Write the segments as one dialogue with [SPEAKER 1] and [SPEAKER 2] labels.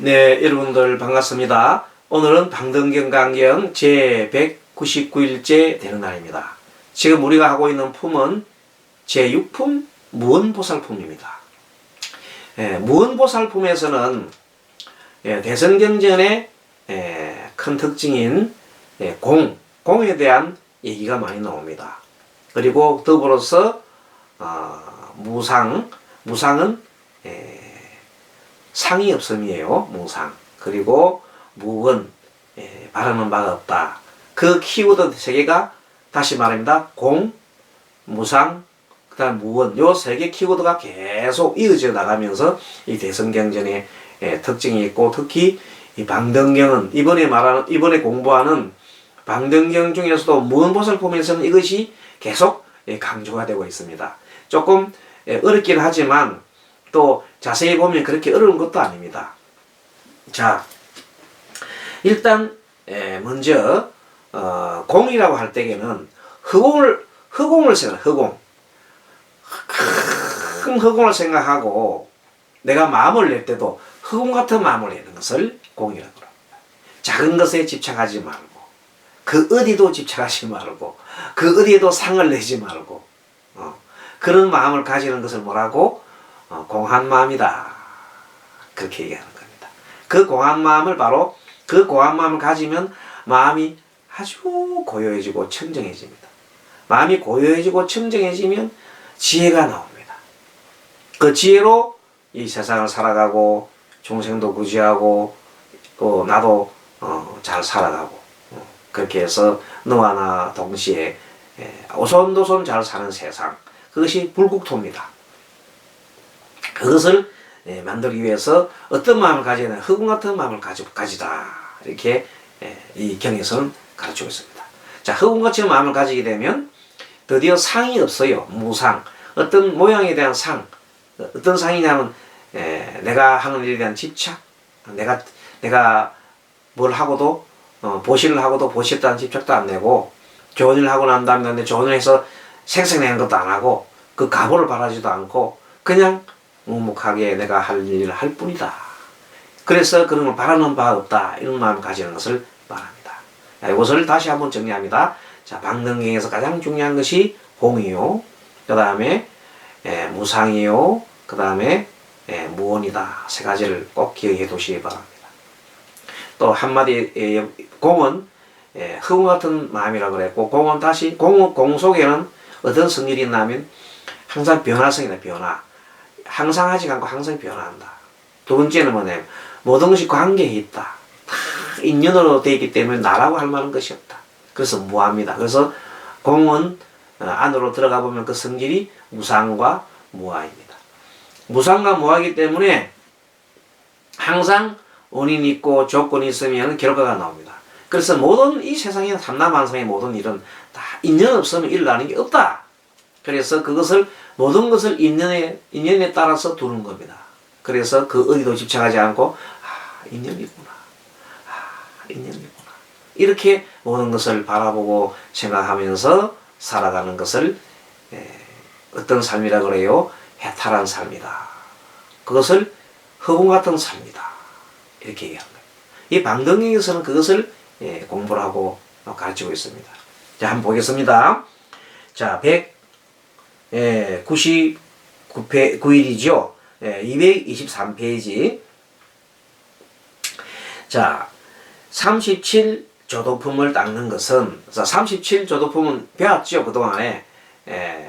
[SPEAKER 1] 네, 여러분들 반갑습니다. 오늘은 방등경강경 제199일째 되는 날입니다. 지금 우리가 하고 있는 품은 제6품 무언보살품입니다. 무언보살품에서는 대선경전의 큰 특징인 공에 대한 얘기가 많이 나옵니다. 그리고 더불어서 무상은 상이 없음이에요. 무상. 그리고 무언, 바라는 바가 없다. 그 키워드 세 개가 다시 말합니다. 공, 무상, 그 다음 무언. 요 세 개 키워드가 계속 이어져 나가면서 이 대선경전의 특징이 있고, 특히 이 방등경은 이번에 공부하는 방등경 중에서도 무언보살품에서는 이것이 계속 강조가 되고 있습니다. 조금 어렵긴 하지만 또 자세히 보면 그렇게 어려운 것도 아닙니다. 자, 일단 먼저 공이라고 할 때에는 허공을 생각, 허공. 큰 허공을 생각하고 내가 마음을 낼 때도 허공 같은 마음을 내는 것을 공이라고 합니다. 작은 것에 집착하지 말고, 그 어디도 집착하지 말고, 그 어디에도 상을 내지 말고, 그런 마음을 가지는 것을 뭐라고? 공한 마음이다. 그렇게 얘기하는 겁니다. 그 공한 마음을 가지면 마음이 아주 고요해지고 청정해집니다. 마음이 고요해지고 청정해지면 지혜가 나옵니다. 그 지혜로 이 세상을 살아가고 중생도 구제하고 또 나도 잘 살아가고 그렇게 해서 너와 나 동시에 오손도손 잘 사는 세상, 그것이 불국토입니다. 그것을 만들기 위해서 어떤 마음을 가져야 되나? 허공 같은 마음을 가지다. 이렇게 이 경에서는 가르치고 있습니다. 자, 허공 같은 마음을 가지게 되면 드디어 상이 없어요. 무상. 어떤 모양에 대한 상. 어떤 상이냐면 내가 하는 일에 대한 집착. 내가 뭘 하고도 보시를 하고도 보시했다는 집착도 안 내고, 좋은 일 하고 난 다음에 좋은 일 해서 생색내는 것도 안 하고, 그 가보를 바라지도 않고 그냥 묵묵하게 내가 할 일을 할 뿐이다. 그래서 그런 걸 바라는 바 없다. 이런 마음을 가지는 것을 말합니다. 자, 이것을 다시 한번 정리합니다. 자, 방등경에서 가장 중요한 것이 공이요. 그 다음에 무상이요. 그 다음에 무언이다. 세 가지를 꼭 기억해 두시기 바랍니다. 또 한마디, 공은 허공 같은 마음이라고 그랬고, 공은 다시 공 속에는 어떤 성질이 있냐면 항상 변화성이다. 변화. 항상 하지 않고 항상 변화한다. 두 번째는 뭐냐면 모든 것이 관계에 있다. 다 인연으로 되어 있기 때문에 나라고 할 만한 것이 없다. 그래서 무합니다. 그래서 공은 안으로 들어가 보면 그 성질이 무상과 무아입니다. 무상과 무아이기 때문에 항상 원인이 있고 조건이 있으면 결과가 나옵니다. 그래서 모든 이 세상의 삼라만상의 모든 일은 다 인연 없으면 일어나는 게 없다. 그래서 모든 것을 인연에 따라서 두는 겁니다. 그래서 그 어디도 집착하지 않고, 인연이구나. 인연이구나. 이렇게 모든 것을 바라보고 생각하면서 살아가는 것을 어떤 삶이라 그래요? 해탈한 삶이다. 그것을 허공 같은 삶이다. 이렇게 얘기하는 거예요. 이 방등경에서는 그것을 공부를 하고 가르치고 있습니다. 자, 한번 보겠습니다. 자, 199일이죠. 223페이지. 자, 37조도품을 닦는 것은, 37조도품은 배웠죠, 그동안에.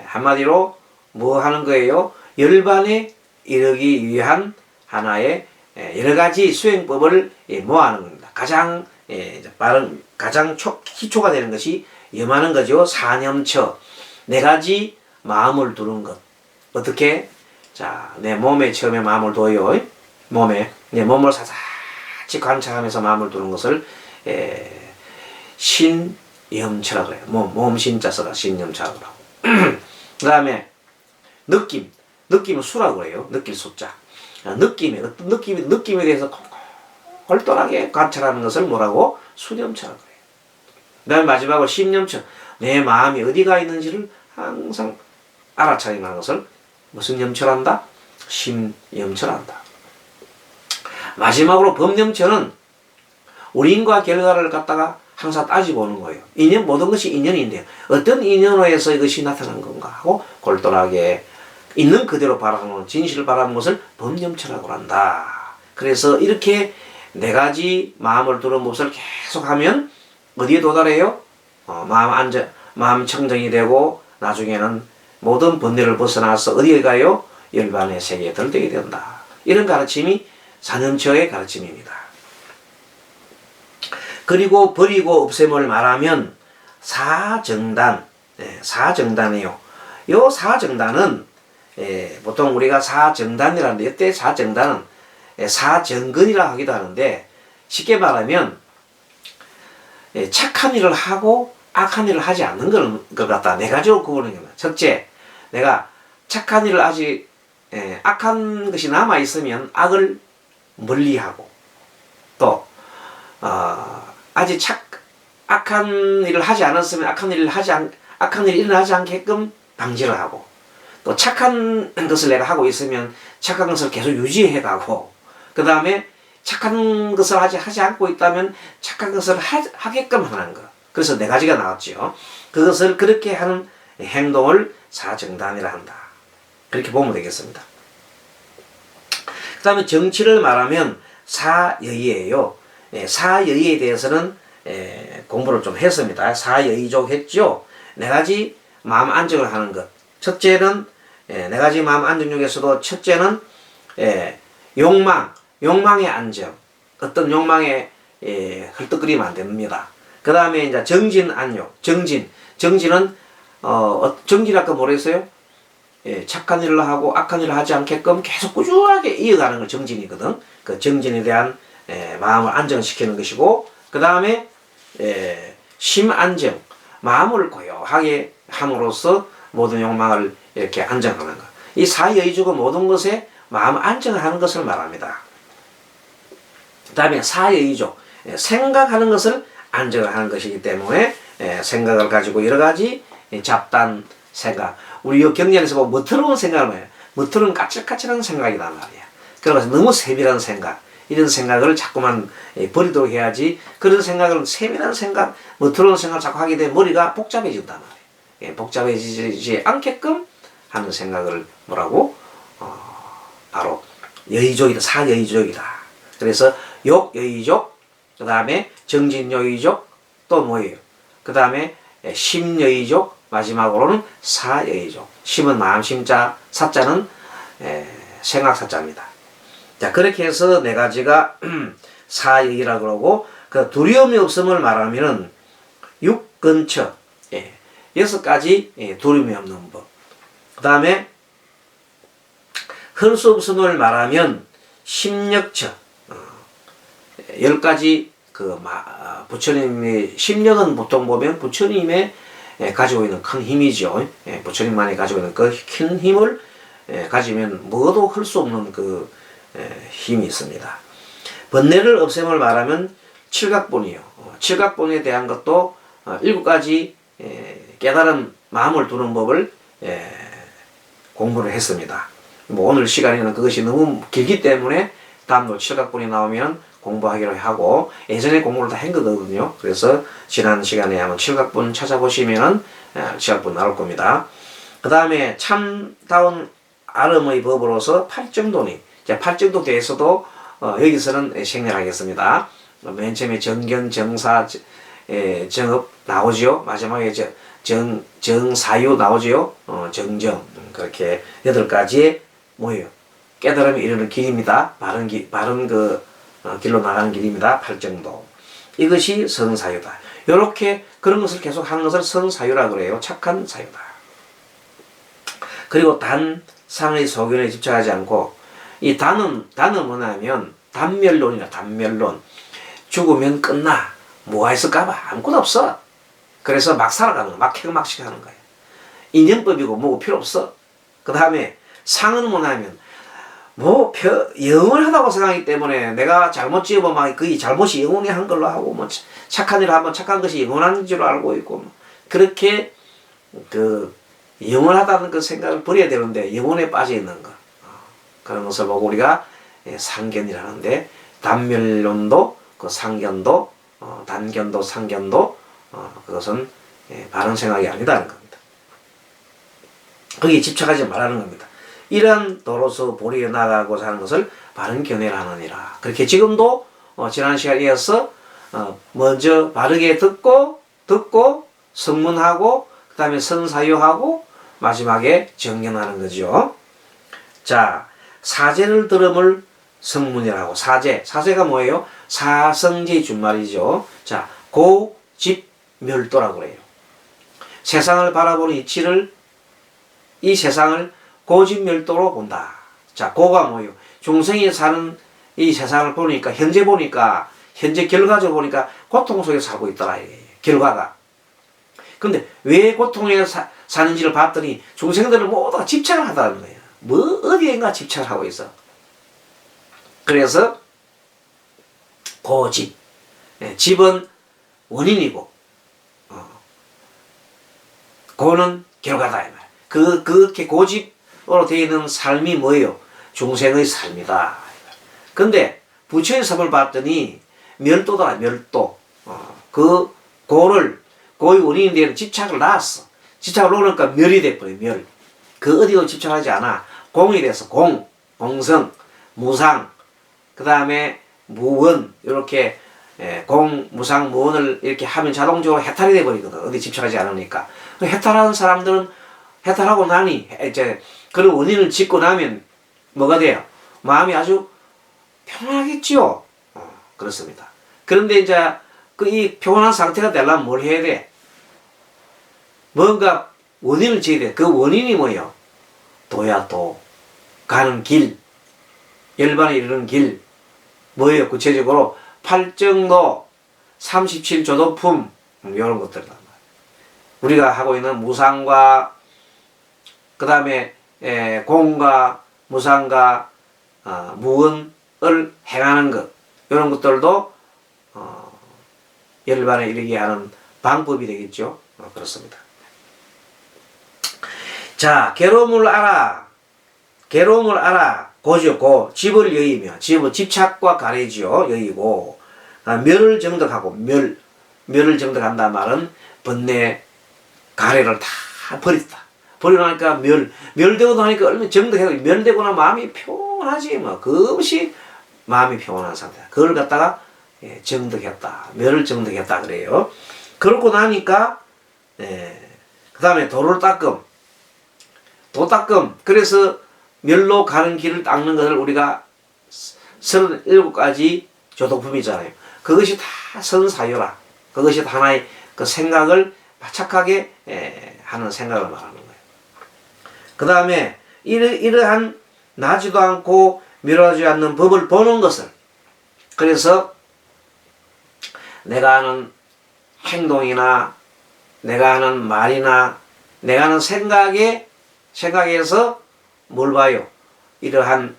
[SPEAKER 1] 한마디로 뭐 하는 거예요? 열반에 이르기 위한 하나의 여러가지 수행법을 모아하는 겁니다. 가장 기초가 되는 것이 염하는 거죠. 사념처. 네 가지 마음을 두는 것. 어떻게? 자, 내 몸에 처음에 마음을 둬요. 내 몸을 사사치 관찰하면서 마음을 두는 것을 신염처라고 해요. 몸 신자 써가 신염처라고 하고. 그 다음에 느낌은 수라고 해요. 느낄 수자. 느낌에 대해서 홀똘하게 관찰하는 것을 뭐라고? 수념처라고 해요. 그 다음에 마지막으로 신념처. 내 마음이 어디가 있는지를 항상 알아차리는 것을 무슨 염철한다? 심염철한다. 마지막으로 법념체는 원인과 결과를 갖다가 항상 따지보는 거예요. 인연, 모든 것이 인연인데요. 어떤 인연으로 해서 이것이 나타난 건가 하고 골똘하게 있는 그대로 바라보는, 진실을 바라보는 것을 법념체라고 한다. 그래서 이렇게 네 가지 마음을 두는 법을 계속하면 어디에 도달해요? 마음 청정이 되고 나중에는 모든 번뇌를 벗어나서 어디에 가요? 열반의 세계에 들되게 된다. 이런 가르침이 사념처의 가르침입니다. 그리고 버리고 없앰을 말하면 사정단, 사정단이에요. 요 사정단은 보통 우리가 사정단이라는데, 이때 사정단은 사정근이라 하기도 하는데, 쉽게 말하면 착한 일을 하고 악한 일을 하지 않는 걸 갖다 네 가지로 구분하는 겁니다. 첫째, 내가 착한 일을 악한 것이 남아있으면 악을 멀리하고, 또 아직 악한 일을 하지 않았으면 악한 일이 일어나지 않게끔 방지를 하고, 또 착한 것을 내가 하고 있으면 착한 것을 계속 유지해 가고, 그 다음에 착한 것을 하지 않고 있다면 착한 것을 하게끔 하는 것. 그래서 네 가지가 나왔죠. 그것을 그렇게 하는 행동을 사정단이라 한다. 그렇게 보면 되겠습니다. 그 다음에 정치를 말하면 사여의예요. 사여의에 대해서는 공부를 좀 했습니다. 사여의족 했죠. 네 가지 마음 안정을 하는 것. 첫째는 네 가지 마음 안정 중에서도 첫째는 욕망의 안정. 어떤 욕망에 헐떡거리면 안 됩니다. 그 다음에 이제 정진안욕. 정진은 정진아까 뭐랬어요? 착한 일을 하고 악한 일을 하지 않게끔 계속 꾸준하게 이어가는 걸 정진이거든. 그 정진에 대한 마음을 안정시키는 것이고, 그 다음에 심안정, 마음을 고요하게 함으로써 모든 욕망을 이렇게 안정하는 것. 이 사여의족은 모든 것에 마음 안정을 하는 것을 말합니다. 그 다음에 사여의족, 생각하는 것을 안정을 하는 것이기 때문에 생각을 가지고 여러 가지 잡단 생각, 우리 경전에서 보면 멋스러운 생각을 해요. 멋스러운 까칠까칠한 생각이란 말이야. 그래서 너무 세밀한 생각, 이런 생각을 자꾸만 버리도록 해야지. 그런 생각을, 세밀한 생각, 멋스러운 생각을 자꾸 하게 되면 머리가 복잡해진단 말이야. 복잡해지지 않게끔 하는 생각을 뭐라고? 바로 여의족이다. 사여의족이다. 그래서 욕여의족, 그 다음에 정진여의족, 또 뭐예요? 그 다음에 심여의족, 마지막으로는 사여의족. 심은 마음 심자, 사자는 생각 사자입니다. 자, 그렇게 해서 네 가지가 사여의라고 그러고, 그 두려움이 없음을 말하면은 육근처, 6가지 두려움이 없는 법. 그 다음에 할 수 없음을 말하면 심력처, 10가지 부처님의 심력은 보통 보면 부처님의 가지고 있는 큰 힘이죠. 부처님만이 가지고 있는 그 큰 힘을 가지면 뭐도 할 수 없는 그 힘이 있습니다. 번뇌를 없앰을 말하면 칠각본이요. 칠각본에 대한 것도 7가지 깨달은 마음을 두는 법을 공부를 했습니다. 오늘 시간에는 그것이 너무 길기 때문에 다음도 칠각본이 나오면 공부하기로 하고, 예전에 공부를 다 한 거거든요. 그래서 지난 시간에 한번 칠각본 찾아보시면은 칠각본 나올 겁니다. 그 다음에 참다운 아름의 법으로서 팔정도니, 팔정도 대해서도 여기서는 생략하겠습니다. 맨 처음에 정견, 정사, 정업 나오지요. 마지막에 정사유 나오지요. 정정, 그렇게 8가지의 뭐예요? 깨달음에 이르는 길입니다. 바른 길로 나가는 길입니다. 팔정도. 이것이 선사유다. 이렇게 그런 것을 계속 하는 것을 선사유라고 그래요. 착한 사유다. 그리고 단상의 소견에 집착하지 않고, 이 단은 뭐냐면 단멸론이라. 단멸론. 죽으면 끝나. 뭐가 있을까봐 아무것도 없어. 그래서 막 살아가는 거야. 막 해금막식 하는 거야. 인연법이고 뭐고 필요 없어. 그 다음에 상은 뭐냐면 영원하다고 생각하기 때문에 내가 잘못 지어보면 그 잘못이 영원히 한 걸로 하고, 착한 일을 하면 착한 것이 영원한 줄 알고 있고, 그렇게 영원하다는 그 생각을 버려야 되는데 영원에 빠져 있는 것. 그런 것을 보고 우리가 상견이라는데, 단멸론도 그 상견도 단견도 상견도 그것은 바른 생각이 아니다는 겁니다. 거기에 집착하지 말라는 겁니다. 이러한 도로서 보리에 나가고자 하는 것을 바른 견해를 하느니라. 그렇게 지금도 지난 시간에 이어서 먼저 바르게 듣고 성문하고 그 다음에 선사유하고 마지막에 정견하는 거죠. 자, 사제를 들음을 성문이라고. 사제가 뭐예요? 사성제의 준말이죠. 자, 고집멸도라고 그래요. 세상을 바라보는 이치를, 이 세상을 고집멸도로 본다. 자, 고가 뭐예요? 중생이 사는 이 세상을 보니까, 현재 결과적으로 보니까 고통 속에 살고 있더라. 결과가. 근데 왜 고통에 사는지를 봤더니 중생들은 모두가 집착을 하다는 거예요. 어디엔가 집착을 하고 있어. 그래서 고집. 집은 원인이고, 고는 결과다. 이 말. 그렇게 고집으로 되어 있는 삶이 뭐예요? 중생의 삶이다. 근데 부처의 삶을 봤더니 멸도다, 멸도. 그 고의 원인이 되는 집착을 놨어. 집착을 놓으니까 멸이 돼버려, 멸. 그 어디도 집착하지 않아. 공이 돼서 공성, 무상, 그 다음에 무원, 이렇게 공, 무상, 무원을 이렇게 하면 자동적으로 해탈이 돼버리거든. 어디 집착하지 않으니까. 해탈하는 사람들은 해탈하고 나니, 이제 그런 원인을 짓고 나면 뭐가 돼요? 마음이 아주 평안하겠지요. 그렇습니다. 그런데 이제 이 평안한 상태가 되려면 뭘 해야 돼? 뭔가 원인을 지어야 돼. 그 원인이 뭐예요? 도야 도. 가는 길. 열반에 이르는 길. 뭐예요? 구체적으로 팔정도, 37조도품 이런 것들이란 말이에요. 우리가 하고 있는 무상과 그 다음에 공과 무상과 무언을 행하는 것, 이런 것들도 열반에 이르게 하는 방법이 되겠죠. 그렇습니다. 자, 괴로움을 알아. 고죠. 집을 여의며, 집은 집착과 가래지요. 여의고, 멸을 정득하고, 멸을 정득한다 말은 번뇌 가래를 다 버렸다. 버리고 나니까 멸되고 나니까 얼마나 정득해도 멸되고 나 마음이 평온하지 뭐. 그것이 마음이 평온한 상태다. 그걸 갖다가 정득했다. 멸을 정득했다 그래요. 그러고 나니까 그 다음에 도를 닦음. 도 닦음. 그래서 멸로 가는 길을 닦는 것을 우리가 37가지 조도품이잖아요. 그것이 다 선사유라. 그것이 하나의 그 생각을 착하게 하는 생각을 말하는 거예요. 그 다음에 이러한 나지도 않고 멸하지 않는 법을 보는 것을, 그래서 내가 하는 행동이나 내가 하는 말이나 내가 하는 생각에서 뭘 봐요? 이러한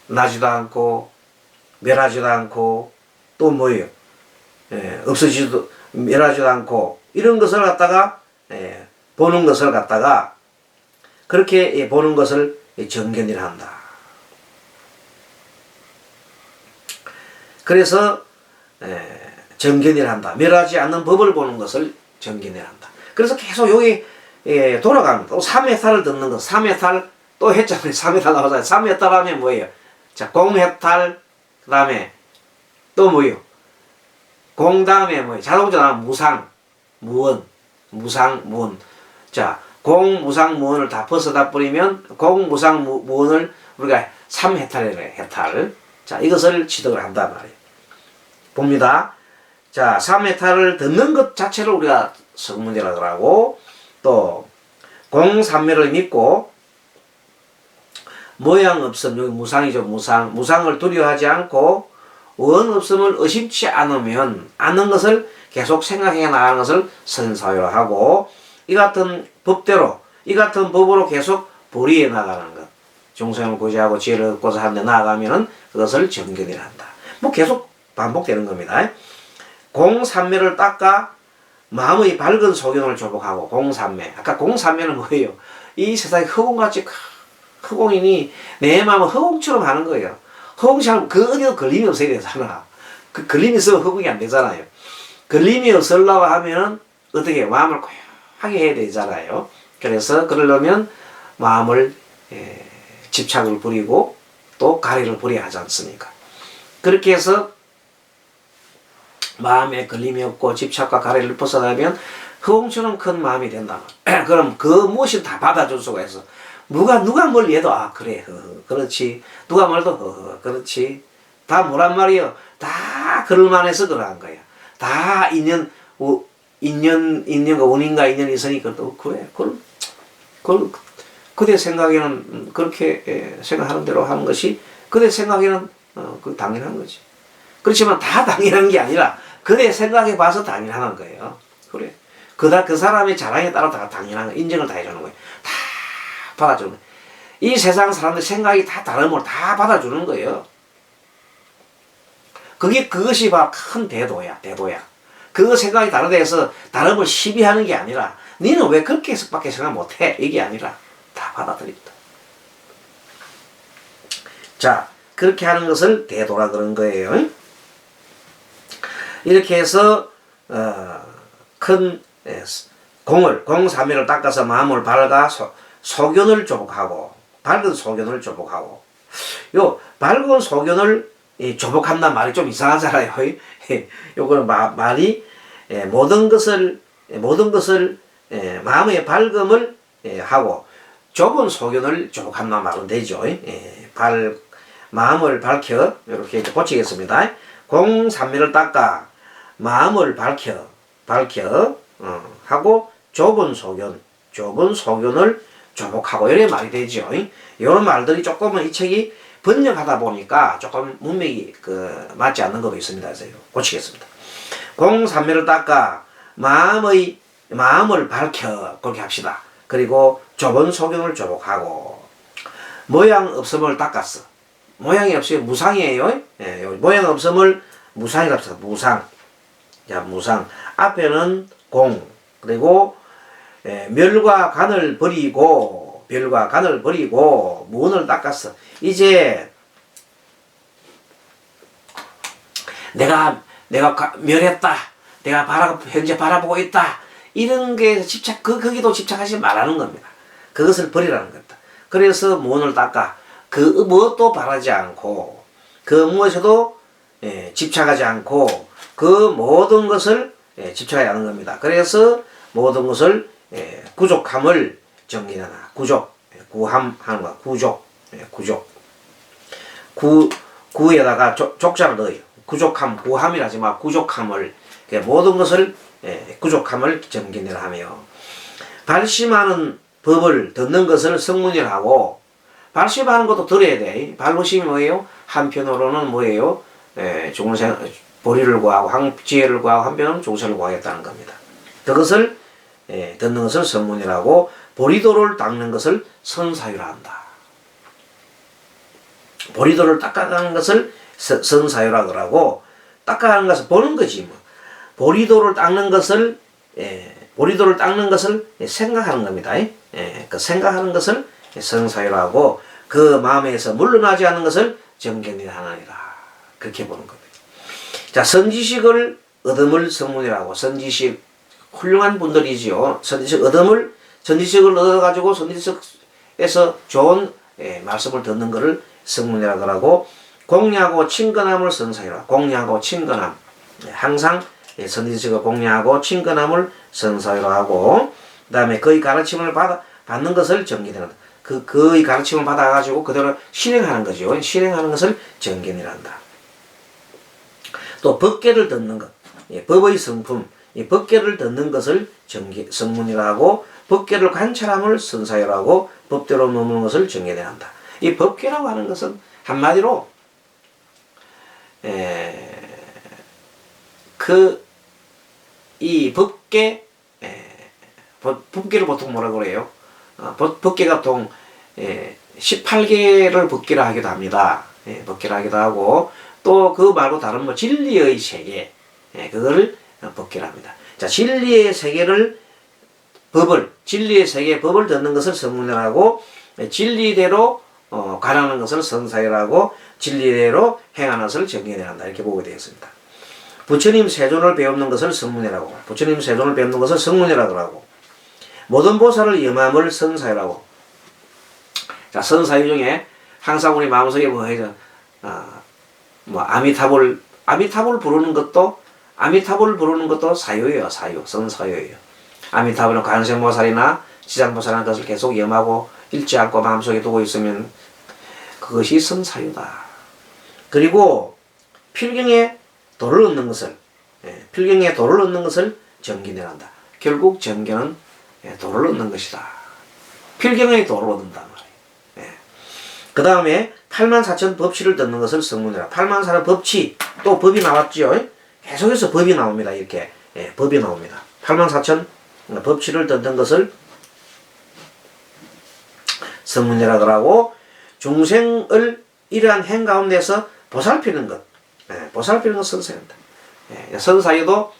[SPEAKER 1] 나지도 않고 멸하지도 않고 또 뭐예요? 없어지도 멸하지도 않고 이런 것을 갖다가 보는 것을 갖다가 그렇게 보는 것을 정견이라 한다. 그래서 정견이라 한다. 멸하지 않는 법을 보는 것을 정견이라 한다. 그래서 계속 여기 돌아갑니다. 또 3회탈을 듣는 것. 3회탈 또 했잖아요. 3회탈 나오잖아요. 3회탈 하면 뭐예요? 자, 공회탈, 그 다음에 또 뭐예요? 공 다음에 뭐예요? 자동차 나오면 무상, 무원, 무상, 무원. 자, 공, 무상, 무원을 다 벗어다 버리면 공, 무상, 무원을 우리가 3회탈이래, 해탈. 자, 이것을 취득을 한단 말이에요. 봅니다. 자, 3회탈을 듣는 것 자체를 우리가 성문이라고 하고, 또 공삼매를 믿고 모양 없음, 여기 무상이죠. 무상을 두려워하지 않고 원 없음을 의심치 않으면 않는 것을 계속 생각해 나가는 것을 선사유라 하고, 이 같은 법대로 이 같은 법으로 계속 보리해 나가는 것, 중생을 구제하고 지혜를 얻고자 하는데 나아가면은 그것을 정견이라 한다. 뭐 계속 반복되는 겁니다. 공삼매를 닦아 마음의 밝은 소견을 조복하고. 공삼매. 아까 공삼매는 뭐예요? 이 세상에 흑공같이 흑공이니 내 마음은 흑공처럼 하는 거예요. 허공처럼 그 어디도 걸림이 없어야 되잖아. 그 걸림이 있으면 허공이 안 되잖아요. 걸림이 없으려고 하면 어떻게 마음을 고요하게 해야 되잖아요. 그래서 그러려면 마음을 집착을 부리고 또 가리를 부려야 하지 않습니까? 그렇게 해서 마음에 걸림이 없고 집착과 가리를 벗어나면 허공처럼 큰 마음이 된다. 그럼 그 무엇이 다 받아줄 수가 있어. 누가 뭘 해도 아 그래 그렇지. 누가 말도 그렇지. 다 뭐란 말이요. 다 그럴만해서 그러한 거야. 다 인연과 원인과 인연이 있으니까 또 그래. 그대 생각에는 그렇게 생각하는 대로 하는 것이 그대 생각에는 그 당연한 거지. 그렇지만 다 당연한 게 아니라 그대 생각해 봐서 당연한 거예요. 그래. 그 사람의 자랑에 따라 다 당연한 거, 인정을 다 해주는 거예요. 다 받아주는 거예요. 이 세상 사람들 생각이 다 다름을 다 받아주는 거예요. 그것이 바로 큰 대도야. 그 생각이 다르다 해서 다름을 시비하는 게 아니라 너는 왜 그렇게 밖에 생각 못해? 이게 아니라 다 받아들인다. 자, 그렇게 하는 것을 대도라 그런 거예요. 이렇게 해서 큰 공삼매를 닦아서 마음을 밝아 소견을 조복하고 밝은 소견을 조복하고 요 밝은 소견을 조복한다는 말이 좀 이상하잖아요. 요거는 말이 모든 것을 마음의 밝음을 하고 좁은 소견을 조복한다는 말은 되죠. 마음을 밝혀 이렇게 고치겠습니다. 공삼매를 닦아 마음을 밝혀 하고 좁은 소견을 조복하고 이런 말이 되죠. 이런 말들이 조금은 이 책이 번역하다 보니까 조금 문맥이 맞지 않는 것도 있습니다. 그래서 고치겠습니다. 공삼매를 닦아 마음을 밝혀 그렇게 합시다. 그리고 좁은 소견을 조복하고 모양 없음을 닦았어. 모양이 없어요. 무상이에요. 모양 없음을 무상이라 합시다. 무상. 앞에는 공 그리고 멸과 간을 버리고 문을 닦았어. 이제 내가 멸했다. 내가 현재 바라보고 있다. 이런 게 거기도 집착하지 말라는 겁니다. 그것을 버리라는 겁니다. 그래서 문을 닦아 그 무엇도 바라지 않고 그 무엇에도 집착하지 않고 그 모든 것을 집착하지 않는 겁니다. 그래서 모든 것을 구족함을 정리하나 구함 하는 거야. 구에다가 족자를 넣어요. 구족함 구함이라지 마. 구족함을 모든 것을 구족함을 정리를 하며 발심하는 법을 듣는 것을 성문이라 하고 발심하는 것도 들어야 돼. 발심이 뭐예요? 한편으로는 뭐예요? 보리를 구하고 지혜를 구하고 한편은 종생을 구하겠다는 겁니다. 그것을 듣는 것을 성문이라고 보리도를 닦는 것을 선사유라 한다. 보리도를 닦아가는 것을 선사유라 그러고 닦아가는 것을 보는 거지 뭐. 보리도를 닦는 것을 생각하는 겁니다. 그 생각하는 것을 선사유라고 그 마음에서 물러나지 않는 것을 정견이라 하느니라. 그렇게 보는 겁니다. 자, 선지식을 얻음을 성문이라고. 선지식 훌륭한 분들이지요. 선지식을 얻어가지고 선지식에서 좋은 말씀을 듣는 것을 성문이라고 하고 공략하고 친근함을 선사유라. 공략하고 친근함. 항상 선지식을 공략하고 친근함을 선사유라 하고 그 다음에 그의 가르침을 받는 것을 정견이란다. 그의 가르침을 받아가지고 그대로 실행하는 거죠. 실행하는 것을 정견이란다. 또 법계를 듣는 것. 법의 성품. 법계를 듣는 것을 성문이라 하고 법계를 관찰함을 선사유라 하고 법대로 넘는 것을 정견이라 한다. 이 법계라고 하는 것은 한마디로 이 법계를 보통 뭐라고 그래요? 법계가 보통 18개를 법계라 하기도 합니다. 법계라 하기도 하고 또 그 말고 다른 뭐 진리의 세계 그거를 법계라 합니다. 자, 진리의 세계의 법을 듣는 것을 성문이라 하고 진리대로 관하는 것을 선사유라고 진리대로 행하는 것을 정견해야 한다. 이렇게 보게 되었습니다. 부처님 세존을 배우는 것을 성문이라고, 부처님 세존을 배우는 것을 성문이라고 하고, 모든 보살을 염함을 선사유라고. 자, 선사유 중에 항상 우리 마음속에 뭐 해서 아미타불 부르는 것도 사유예요. 사유, 선사유예요. 아미타불은 관세음보살이나 지장보살이나 것을 계속 염하고 잃지 않고 마음속에 두고 있으면 그것이 선사유다. 그리고 필경에 도를 얻는 것을, 필경에 도를 얻는 것을 정견이란다. 결국 정견은 도를 얻는 것이다. 필경에 도를 얻는단 말이에요. 그 다음에 84,000 법치를 듣는 것을 성문이라. 84,000 법치, 또 법이 나왔죠. 계속해서 법이 나옵니다. 이렇게 법이 나옵니다. 84,000 법치를 듣는 것을 성문이라고 하고, 중생을 이러한 행 가운데서 보살피는 것, 보살피는 것 선사유다. 선사유도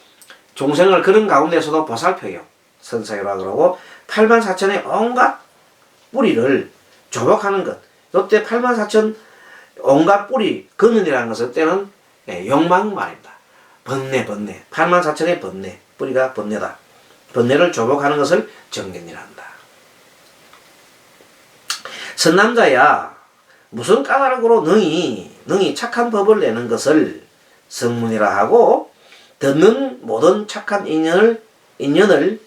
[SPEAKER 1] 중생을 그런 가운데서도 보살펴요. 선사유라고 하고, 84,000의 온갖 뿌리를 조복하는 것. 이때 84,000 온갖 뿌리, 근원이라는 것은 때는 욕망 말입니다. 번뇌. 84,000의 번뇌, 뿌리가 번뇌다. 번뇌를 조복하는 것을 정견이라 한다. 선남자야 무슨 까닭으로 능히 착한 법을 내는 것을 성문이라 하고, 듣는 모든 착한 인연을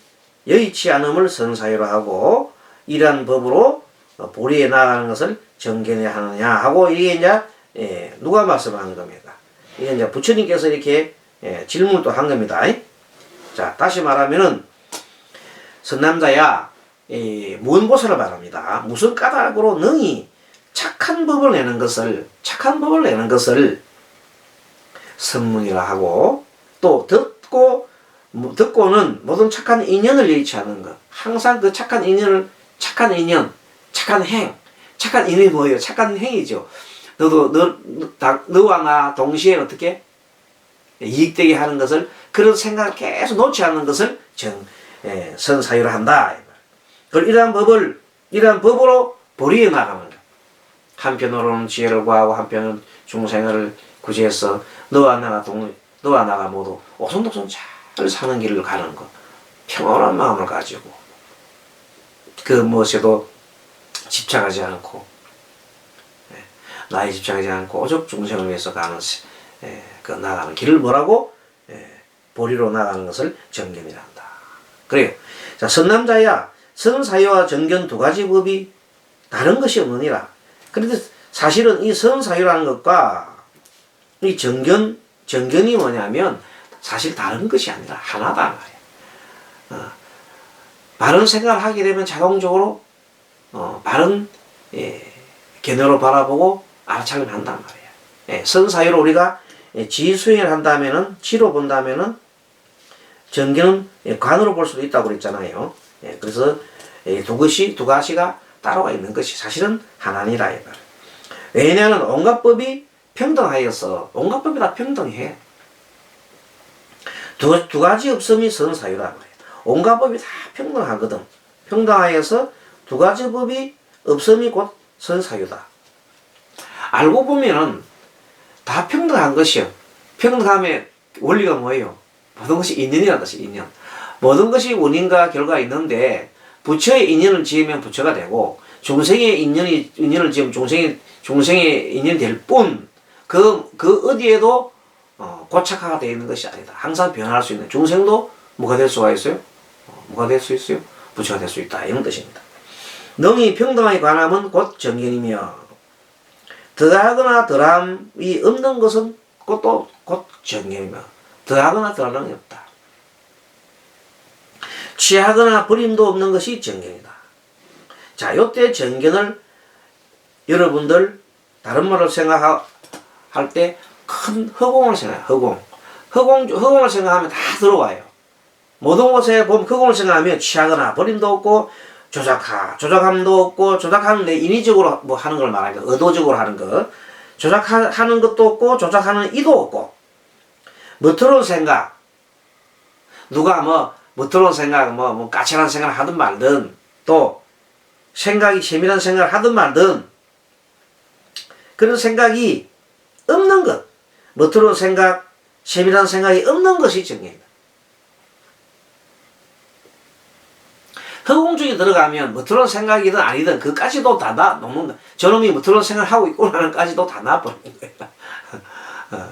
[SPEAKER 1] 여의치 않음을 선사유라 하고, 이러한 법으로 보리에 나가는 것을 정견해야 하느냐 하고, 이게 이제 누가 말씀하는 겁니까? 이게 이제 부처님께서 이렇게 질문을 또 한 겁니다. 자, 다시 말하면은 선남자야 무언보살을 말합니다. 무슨 까닭으로 능히 착한 법을 내는 것을 성문이라 하고, 또 듣고는 모든 착한 인연을 여의치 않는 것. 항상 그 착한 인연, 착한 행, 착한 인연이 뭐예요? 착한 행이죠. 너와 나 동시에 어떻게 이익되게 하는 것을, 그런 생각을 계속 놓지 않는 것을 선사유를 한다. 그걸 이러한 법으로 보리에 나가는 것. 한편으로는 지혜를 구하고 한편은 중생을 구제해서 너와 나가 모두 오손도손 잘 사는 길을 가는 것. 평온한 마음을 가지고 그 무엇에도 집착하지 않고, 나에 집착하지 않고 오직 중생을 위해서 나가는 길을 뭐라고? 보리로 나가는 것을 정견이라 한다. 그래요. 자, 선남자야 선사유와 정견 두 가지 법이 다른 것이 없느니라. 그런데 사실은 이 선사유라는 것과 이 정견이 뭐냐면 사실 다른 것이 아니라 하나다 말이야. 바른 생각을 하게 되면 자동적으로 바른 견해로 바라보고 알아차림 한단 말이야. 선사유로 우리가 지수행을 한다면은, 지로 본다면은 정견은 관으로 볼 수도 있다고 그랬잖아요. 그래서 두 가지가 따로가 있는 것이 사실은 하나니라. 왜냐하면 온갖 법이 평등하여서 온갖 법이 다 평등해. 두 가지 없음이 선사유라 말이야. 온갖 법이 다 평등하거든. 평등하여서 두 가지 법이 없음이 곧 선사유다. 알고 보면은 다 평등한 것이요. 평등함의 원리가 뭐예요? 모든 것이 인연이라는 것이 인연. 모든 것이 원인과 결과가 있는데, 부처의 인연을 지으면 부처가 되고, 중생의 인연을 지으면 중생의 인연이 될 뿐, 그 어디에도 고착화가 되어 있는 것이 아니다. 항상 변화할 수 있는, 중생도 뭐가 될 수가 있어요? 뭐가 될 수 있어요? 부처가 될 수 있다. 이런 뜻입니다. 능히 평등하게 관함은 곧 정견이며, 더하거나 덜함이 없는 것은 곧 정견이며, 더하거나 덜함이 없다. 취하거나 버림도 없는 것이 정견이다. 자, 요때 정견을 여러분들 다른 말로 생각할 때 큰 허공을 생각해요. 허공을 생각하면 다 들어와요. 모든 곳에 보면 허공을 생각하면 취하거나 버림도 없고, 조작함도 없고, 조작하는데 인위적으로 뭐 하는 걸 말하니까 의도적으로 하는 거, 조작하는 것도 없고, 조작하는 이도 없고, 멋스러운 생각, 누가 멋스러운 생각, 까칠한 생각을 하든 말든, 또 생각이 세밀한 생각을 하든 말든, 그런 생각이 없는 것, 멋스러운 생각, 세밀한 생각이 없는 것이 정경이다. 허공주의 들어가면 멋스러운 생각이든 아니든 그까지도 다 놓는다. 저놈이 멋스러운 생각을 하고 있구나는까지도 다 놔버리는 거야.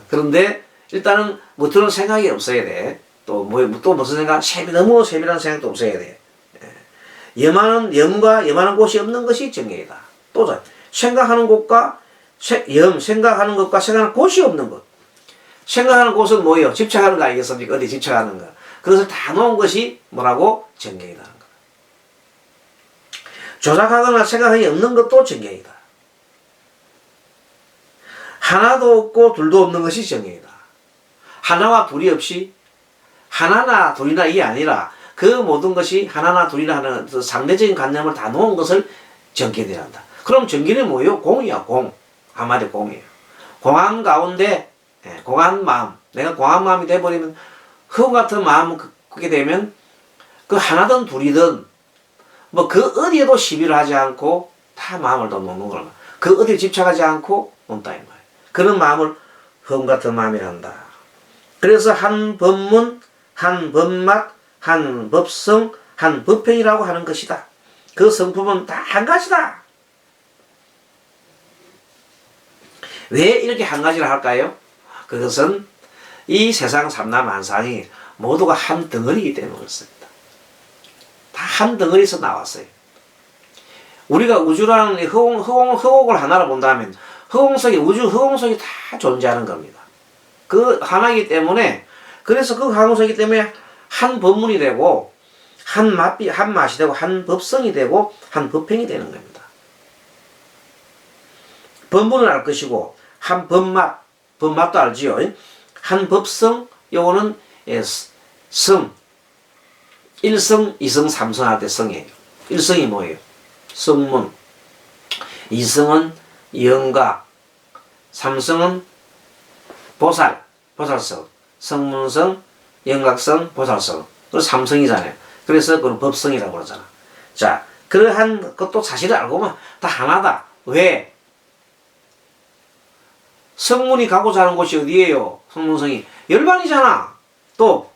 [SPEAKER 1] 그런데 일단은 멋스러운 생각이 없어야 돼. 또 무슨 생각? 너무 세밀한 생각도 없어야 돼. 염한 곳이 없는 것이 정경이다. 또 생각하는 것과 생각하는 곳이 없는 것. 생각하는 곳은 뭐예요? 집착하는 거 아니겠습니까? 어디 집착하는 거. 그것을 다 놓은 것이 뭐라고? 정경이다. 조작하거나 생각이 없는 것도 정경이다. 하나도 없고 둘도 없는 것이 정경이다. 하나와 둘이 없이 하나나 둘이나 이게 아니라 그 모든 것이 하나나 둘이나 하는 상대적인 관념을 다 놓은 것을 정경이란다. 그럼 정경이 뭐예요? 공이야, 공. 한마디 공이에요. 공한 가운데 공한 마음. 내가 공한 마음이 돼버리면 허공 같은 마음을 갖게 되면 그 하나든 둘이든 뭐 그 어디에도 시비를 하지 않고 다 마음을 더 놓는 거라. 그 어디에 집착하지 않고 논다 이 말이에요. 그런 마음을 허공 같은 마음이란다. 그래서 한 법문, 한 법맛, 한 법성, 한 법행이라고 하는 것이다. 그 성품은 다 한 가지다. 왜 이렇게 한 가지를 할까요? 그것은 이 세상 삼라만상이 모두가 한 덩어리이기 때문에 그렇습니다. 다 한 덩어리에서 나왔어요. 우리가 우주라는 허공을 하나로 본다면 허공 속에 허공 속에 다 존재하는 겁니다. 그 하나이기 때문에 그래서 그 허공 속이기 때문에 한 법문이 되고 한 맛이 되고 한 법성이 되고 한 법행이 되는 겁니다. 법문을 알 것이고 한 법맛도 알지요. 한 법성, 요거는 성, 1성, 2성, 3성 할 때 성이에요. 1성이 뭐예요? 성문. 2성은 영각. 3성은 보살성. 성문성, 영각성, 보살성. 그래서 3성이잖아요. 그래서 그건 법성이라고 그러잖아. 자, 그러한 것도 사실을 알고 보면 다 하나다. 왜? 성문이 가고자 하는 곳이 어디예요? 성문성이. 열반이잖아. 또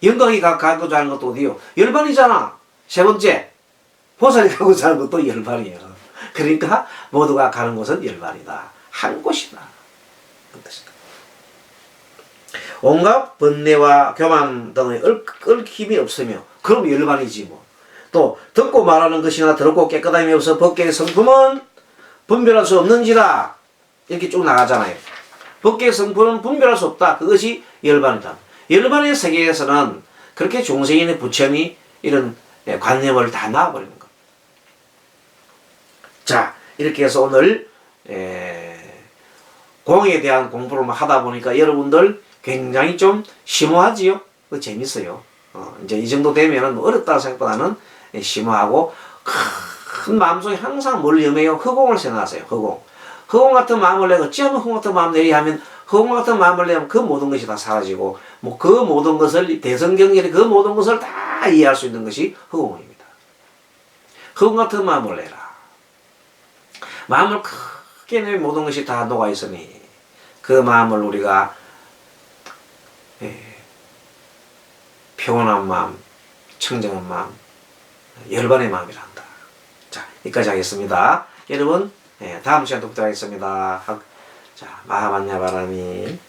[SPEAKER 1] 영각이 가고자 하는 것도 어디요? 열반이잖아. 세 번째, 보살이 가고자 하는 것도 열반이에요. 그러니까 모두가 가는 곳은 열반이다. 한 곳이다. 온갖 번뇌와 교만 등의 얽힘이 없으며 그럼 열반이지 뭐. 또 듣고 말하는 것이나 더럽고 깨끗함이 없어 법계의 성품은 분별할 수 없는지라 이렇게 쭉 나가잖아요. 법계의 성품은 분별할 수 없다. 그것이 열반이다. 열반의 세계에서는 그렇게 중생인의 부처이 이런 관념을 다 놔버리는 겁니다. 자, 이렇게 해서 오늘 공에 대한 공부를 하다 보니까 여러분들 굉장히 좀 심오하지요? 재밌어요. 이제 이 정도 되면은 뭐 어렵다고 생각보다는 심오하고 큰 마음속에 항상 뭘 염해요? 허공을 생각하세요. 허공. 허공 같은 마음을 내고 어찌하면 허공 같은 마음 내리 하면 허공 같은 마음을 내면 그 모든 것이 다 사라지고 뭐 그 모든 것을 대성경전의 그 모든 것을 다 이해할 수 있는 것이 허공입니다. 허공 같은 마음을 내라. 마음을 크게 내 모든 것이 다 녹아 있으니 그 마음을 우리가 평온한 마음, 청정한 마음, 열반의 마음이라 한다. 자, 여기까지 하겠습니다. 여러분, 다음 시간에 또 뵙도록 하겠습니다. 자, 마하반야바라미.